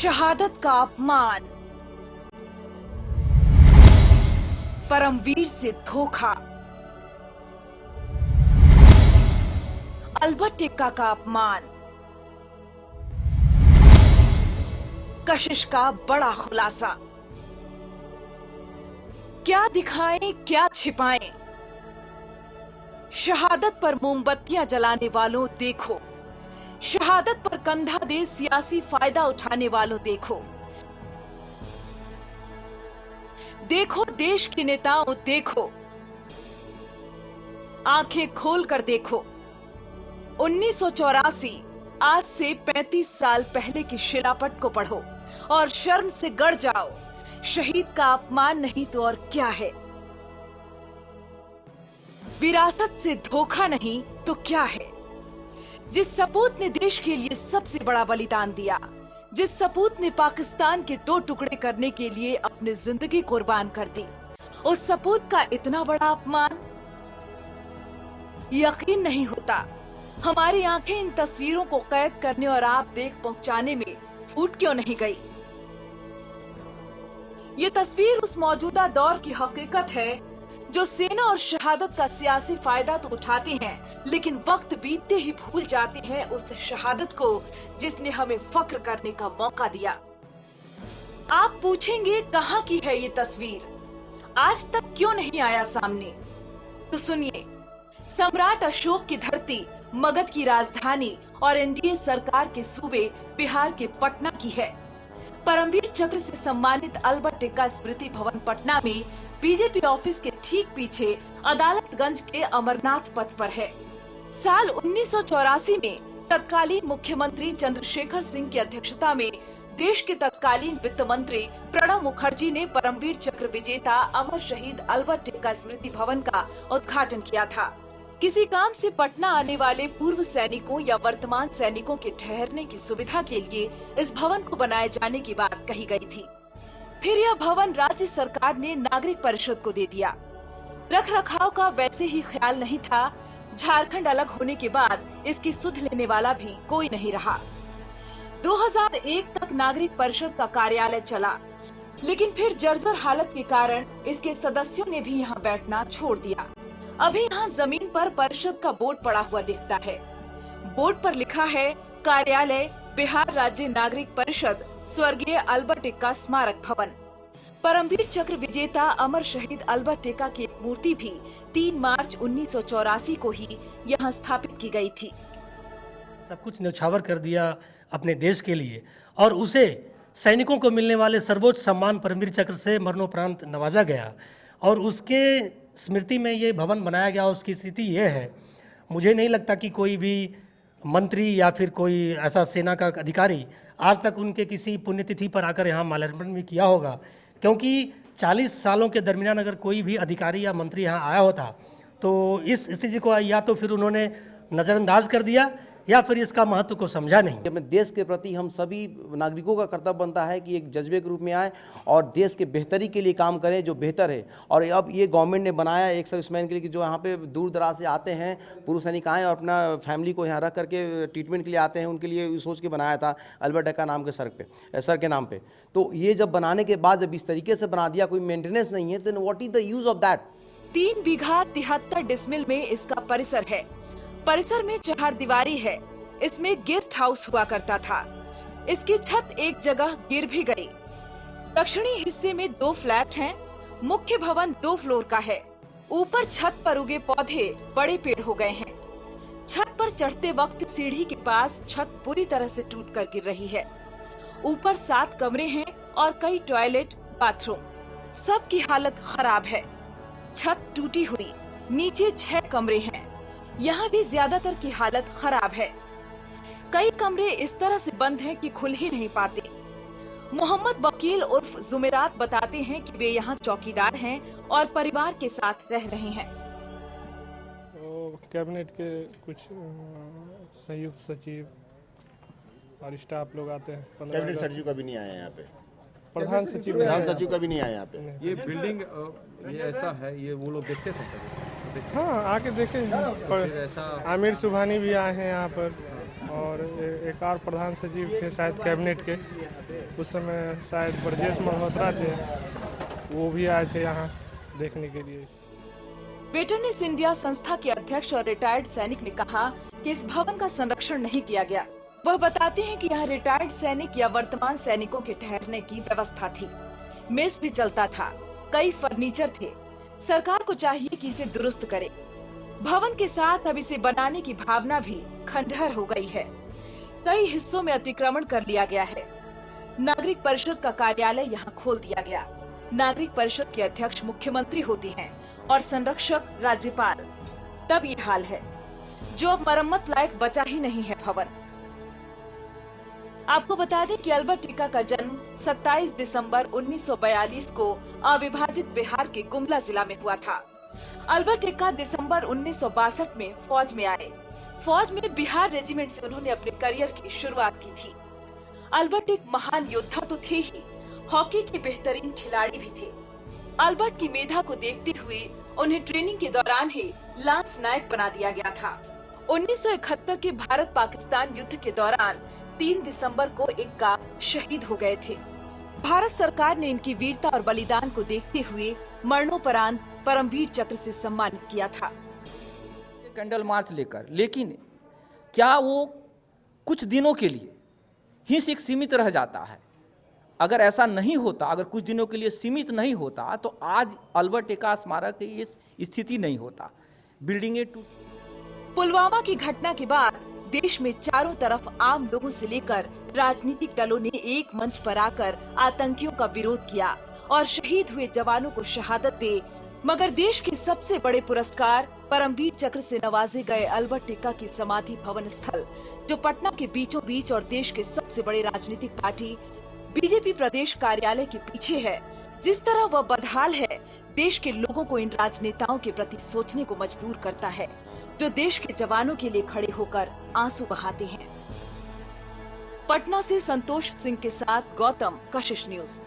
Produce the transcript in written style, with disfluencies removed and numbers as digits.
शहादत का अपमान, परमवीर से धोखा, अल्बर्ट टिक्का का अपमान, कशिश का बड़ा खुलासा। क्या दिखाएं क्या छिपाएं, शहादत पर मोमबत्तियां जलाने वालों देखो, शहादत पर कंधा दे सियासी फायदा उठाने वालों देखो, देखो देश के नेताओं देखो, आंखें खोल कर देखो। 1984 आज से 35 साल पहले की शिलापट को पढ़ो और शर्म से गड़ जाओ। शहीद का अपमान नहीं तो और क्या है। विरासत से धोखा नहीं तो क्या है। जिस सपूत ने देश के लिए सबसे बड़ा बलिदान दिया, जिस सपूत ने पाकिस्तान के 2 टुकड़े करने के लिए अपनी जिंदगी कुर्बान कर दी, उस सपूत का इतना बड़ा अपमान। यकीन नहीं होता हमारी आंखें इन तस्वीरों को कैद करने और आप देख पहुंचाने में फूट क्यों नहीं गई। ये तस्वीर उस मौजूदा दौर की हकीकत है जो सेना और शहादत का सियासी फायदा तो उठाते हैं, लेकिन वक्त बीतते ही भूल जाते हैं उस शहादत को जिसने हमें फख्र करने का मौका दिया। आप पूछेंगे कहां की है ये तस्वीर, आज तक क्यों नहीं आया सामने? तो सुनिए, सम्राट अशोक की धरती, मगध की राजधानी और एनडीए सरकार के सूबे बिहार के पटना की है। परमवीर चक्र से सम्मानित अल्बर्ट टिक्का स्मृति भवन पटना में बीजेपी ऑफिस के ठीक पीछे अदालतगंज के अमरनाथ पथ पर है। साल 1984 में तत्कालीन मुख्यमंत्री चंद्रशेखर सिंह की अध्यक्षता में देश के तत्कालीन वित्त मंत्री प्रणब मुखर्जी ने परमवीर चक्र विजेता अमर शहीद अल्बर्ट टिक्का स्मृति भवन का उद्घाटन किया था। किसी काम से पटना आने वाले पूर्व सैनिकों या वर्तमान सैनिकों के ठहरने की सुविधा के लिए इस भवन को बनाए जाने की बात कही गई थी। फिर यह भवन राज्य सरकार ने नागरिक परिषद को दे दिया। रख रखाव का वैसे ही ख्याल नहीं था। झारखंड अलग होने के बाद इसकी सुध लेने वाला भी कोई नहीं रहा। 2001 तक नागरिक परिषद का कार्यालय चला, लेकिन फिर जर्जर हालत के कारण इसके सदस्यों ने भी यहाँ बैठना छोड़ दिया। अभी यहाँ जमीन पर परिषद का बोर्ड पड़ा हुआ दिखता है। बोर्ड पर लिखा है कार्यालय बिहार राज्य नागरिक परिषद स्वर्गीय अल्बर्ट टिक्का स्मारक भवन। परमवीर चक्र विजेता अमर शहीद अल्बर्ट टिक्का की एक मूर्ति भी 3 मार्च 1984 को ही यहाँ स्थापित की गई थी। सब कुछ न्यौछावर कर दिया अपने देश के लिए और उसे सैनिकों को मिलने वाले सर्वोच्च सम्मान परमवीर चक्र से मरणोपरांत नवाजा गया और उसके स्मृति में ये भवन बनाया गया। उसकी स्थिति ये है, मुझे नहीं लगता कि कोई भी मंत्री या फिर कोई ऐसा सेना का अधिकारी आज तक उनके किसी पुण्यतिथि पर आकर यहाँ माल्यार्पण भी किया होगा, क्योंकि 40 सालों के दरमियान अगर कोई भी अधिकारी या मंत्री यहाँ आया होता तो इस स्थिति को या तो फिर उन्होंने नज़रअंदाज कर दिया या फिर इसका महत्व को समझा नहीं। अपने देश के प्रति हम सभी नागरिकों का कर्तव्य बनता है कि एक जज्बे के रूप में आए और देश के बेहतरी के लिए काम करें जो बेहतर है। और अब ये गवर्नमेंट ने बनाया एक सर्विसमैन के लिए कि जो यहाँ पे दूर दराज से आते हैं पूर्व सैनिक आए और अपना फैमिली को यहाँ रख करके ट्रीटमेंट के लिए आते हैं, उनके लिए सोच के बनाया था अल्बर्ट टिक्का नाम के सर के नाम पर। तो ये जब बनाने के बाद जब इस तरीके से बना दिया, कोई मेंटेनेंस नहीं है, तो what is the use of that. 3 bigha 73 decimal में इसका परिसर है। परिसर में 4 दीवारी है। इसमें गेस्ट हाउस हुआ करता था। इसकी छत एक जगह गिर भी गई। दक्षिणी हिस्से में 2 फ्लैट हैं। मुख्य भवन 2 फ्लोर का है। ऊपर छत पर उगे पौधे बड़े पेड़ हो गए हैं। छत पर चढ़ते वक्त सीढ़ी के पास छत पूरी तरह से टूट कर गिर रही है। ऊपर 7 कमरे हैं और कई टॉयलेट, बाथरूम, सबकी हालत खराब है। छत टूटी हुई, नीचे 6 कमरे हैं। यहाँ भी ज्यादातर की हालत खराब है। कई कमरे इस तरह से बंद हैं कि खुल ही नहीं पाते। मोहम्मद वकील उर्फ जुमेरात बताते हैं कि वे यहाँ चौकीदार हैं और परिवार के साथ रह रहे हैं। तो कैबिनेट के कुछ संयुक्त सचिव और स्टाफ लोग आते हैं। कैबिनेट सचिव का भी नहीं आया यहाँ पे, प्रधान सचिव का भी नहीं आया यहाँ पे। ये बिल्डिंग ये ऐसा है, ये वो लोग देखते थे? हाँ, आके देखे। फिर ऐसा आमिर सुबहानी भी आए हैं यहाँ पर। और एक और प्रधान सचिव थे शायद कैबिनेट के, उस समय शायद ब्रजेश मल्होत्रा थे, वो भी आए थे यहाँ देखने के लिए। वेटरनिस इंडिया संस्था के अध्यक्ष और रिटायर्ड सैनिक ने कहा कि इस भवन का संरक्षण नहीं किया गया। वह बताते हैं कि यहाँ रिटायर्ड सैनिक या वर्तमान सैनिकों के ठहरने की व्यवस्था थी, मेस भी चलता था, कई फर्नीचर थे। सरकार को चाहिए कि इसे दुरुस्त करे। भवन के साथ अब इसे बनाने की भावना भी खंडहर हो गई है। कई हिस्सों में अतिक्रमण कर लिया गया है। नागरिक परिषद का कार्यालय यहाँ खोल दिया गया। नागरिक परिषद के अध्यक्ष मुख्यमंत्री होते हैं और संरक्षक राज्यपाल। तब ये हाल है, जो अब मरम्मत लायक बचा ही नहीं है भवन। आपको बता दें कि अल्बर्ट एक्का का जन्म 27 दिसंबर 1942 को अविभाजित बिहार के गुमला जिला में हुआ था। अल्बर्ट एक्का दिसंबर 1962 में फौज में आए। फौज में बिहार रेजिमेंट से उन्होंने अपने करियर की शुरुआत की थी। अल्बर्ट एक महान योद्धा तो थे ही, हॉकी के बेहतरीन खिलाड़ी भी थे। अल्बर्ट की मेधा को देखते हुए उन्हें ट्रेनिंग के दौरान ही लांस नायक बना दिया गया था। 1971 के भारत पाकिस्तान युद्ध के दौरान 3 दिसंबर को एक्का शहीद हो गए थे। भारत सरकार ने इनकी वीरता और बलिदान को देखते हुए मरणोपरांत परमवीर चक्र से सम्मानित किया था। कैंडल मार्च लेकर, लेकिन क्या वो कुछ दिनों के लिए ही सीमित रह जाता है? अगर ऐसा नहीं होता, अगर कुछ दिनों के लिए सीमित नहीं होता, तो आज अल्बर्ट एक्का स्मारक की इस स्थिति नहीं होता। बिल्डिंगें पुलवामा की घटना के बाद देश में चारों तरफ आम लोगों से लेकर राजनीतिक दलों ने एक मंच पर आकर आतंकियों का विरोध किया और शहीद हुए जवानों को शहादत दे। मगर देश के सबसे बड़े पुरस्कार परमवीर चक्र से नवाजे गए अल्बर्ट एक्का की समाधि भवन स्थल, जो पटना के बीचों बीच और देश के सबसे बड़े राजनीतिक पार्टी बीजेपी प्रदेश कार्यालय के पीछे है, जिस तरह वह बदहाल है, देश के लोगों को इन राजनेताओं के प्रति सोचने को मजबूर करता है, जो देश के जवानों के लिए खड़े होकर आंसू बहाते हैं। पटना से संतोष सिंह के साथ गौतम, कशिश न्यूज।